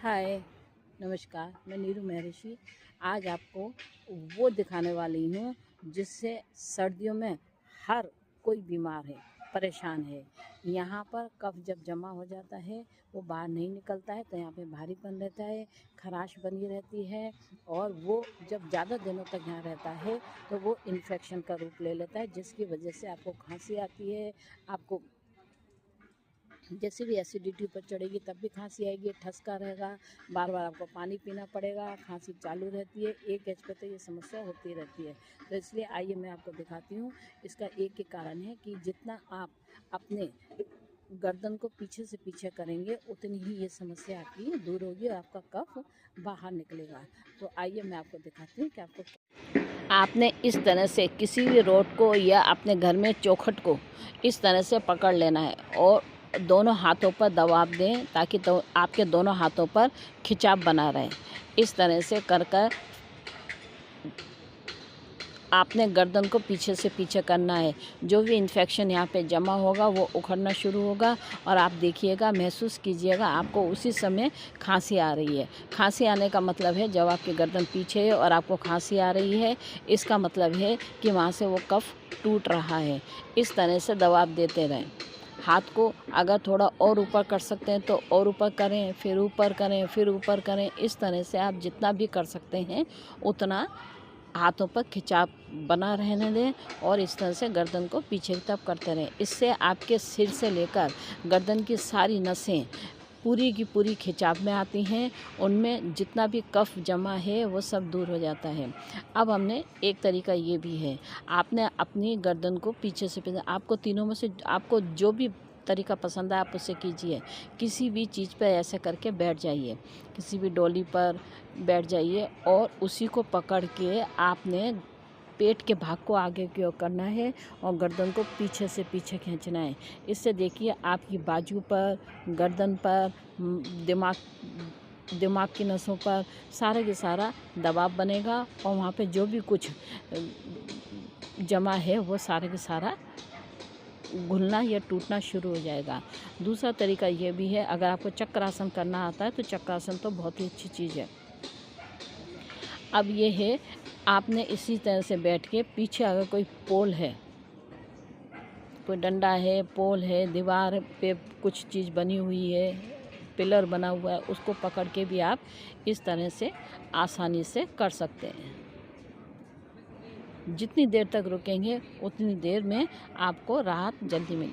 हाय, नमस्कार। मैं नीरू महर्षि आज आपको वो दिखाने वाली हूँ जिससे सर्दियों में हर कोई बीमार है, परेशान है। यहाँ पर कफ जब जमा हो जाता है वो बाहर नहीं निकलता है, तो यहाँ पे भारीपन रहता है, खराश बनी रहती है और वो जब ज़्यादा दिनों तक यहाँ रहता है तो वो इन्फेक्शन का रूप ले लेता है, जिसकी वजह से आपको खांसी आती है। आपको जैसे भी एसिडिटी ऊपर चढ़ेगी तब भी खांसी आएगी, ठसका रहेगा, बार बार आपको पानी पीना पड़ेगा, खांसी चालू रहती है। एक एज पे तो ये समस्या होती रहती है। तो इसलिए आइए मैं आपको दिखाती हूँ। इसका एक ही कारण है कि जितना आप अपने गर्दन को पीछे से पीछे करेंगे उतनी ही ये समस्या आपकी दूर होगी और आपका कफ बाहर निकलेगा। तो आइए मैं आपको दिखाती हूँ कि आपने इस तरह से किसी भी रोड को या अपने घर में चौखट को इस तरह से पकड़ लेना है और दोनों हाथों पर दबाव दें ताकि तो आपके दोनों हाथों पर खिंचाव बना रहे। इस तरह से कर आपने गर्दन को पीछे से पीछे करना है। जो भी इन्फेक्शन यहाँ पे जमा होगा वो उखड़ना शुरू होगा और आप देखिएगा, महसूस कीजिएगा आपको उसी समय खांसी आ रही है। खांसी आने का मतलब है जब आपकी गर्दन पीछे है और आपको खांसी आ रही है, इसका मतलब है कि वहाँ से वो कफ टूट रहा है। इस तरह से दबाव देते रहें। हाथ को अगर थोड़ा और ऊपर कर सकते हैं तो और ऊपर करें, फिर ऊपर करें, फिर ऊपर करें। इस तरह से आप जितना भी कर सकते हैं उतना हाथों पर खिंचाव बना रहने दें और इस तरह से गर्दन को पीछे की तरफ करते रहें। इससे आपके सिर से लेकर गर्दन की सारी नसें पूरी की पूरी खिंचाव में आती हैं। उनमें जितना भी कफ जमा है वो सब दूर हो जाता है। अब हमने एक तरीका ये भी है, आपने अपनी गर्दन को पीछे से पीछे, आपको तीनों में से आपको जो भी तरीका पसंद है आप उसे कीजिए। किसी भी चीज़ पर ऐसे करके बैठ जाइए, किसी भी डोली पर बैठ जाइए और उसी को पकड़ के आपने पेट के भाग को आगे की ओर करना है और गर्दन को पीछे से पीछे खींचना है। इससे देखिए आपकी बाजू पर, गर्दन पर, दिमाग की नसों पर सारा के सारा दबाव बनेगा और वहाँ पे जो भी कुछ जमा है वो सारा के सारा घुलना या टूटना शुरू हो जाएगा। दूसरा तरीका ये भी है, अगर आपको चक्रासन करना आता है तो चक्रासन तो बहुत ही अच्छी चीज़ है। अब ये है, आपने इसी तरह से बैठ के पीछे अगर कोई पोल है, कोई डंडा है, पोल है, दीवार पे कुछ चीज़ बनी हुई है, पिलर बना हुआ है, उसको पकड़ के भी आप इस तरह से आसानी से कर सकते हैं। जितनी देर तक रुकेंगे उतनी देर में आपको राहत जल्दी मिलेगी।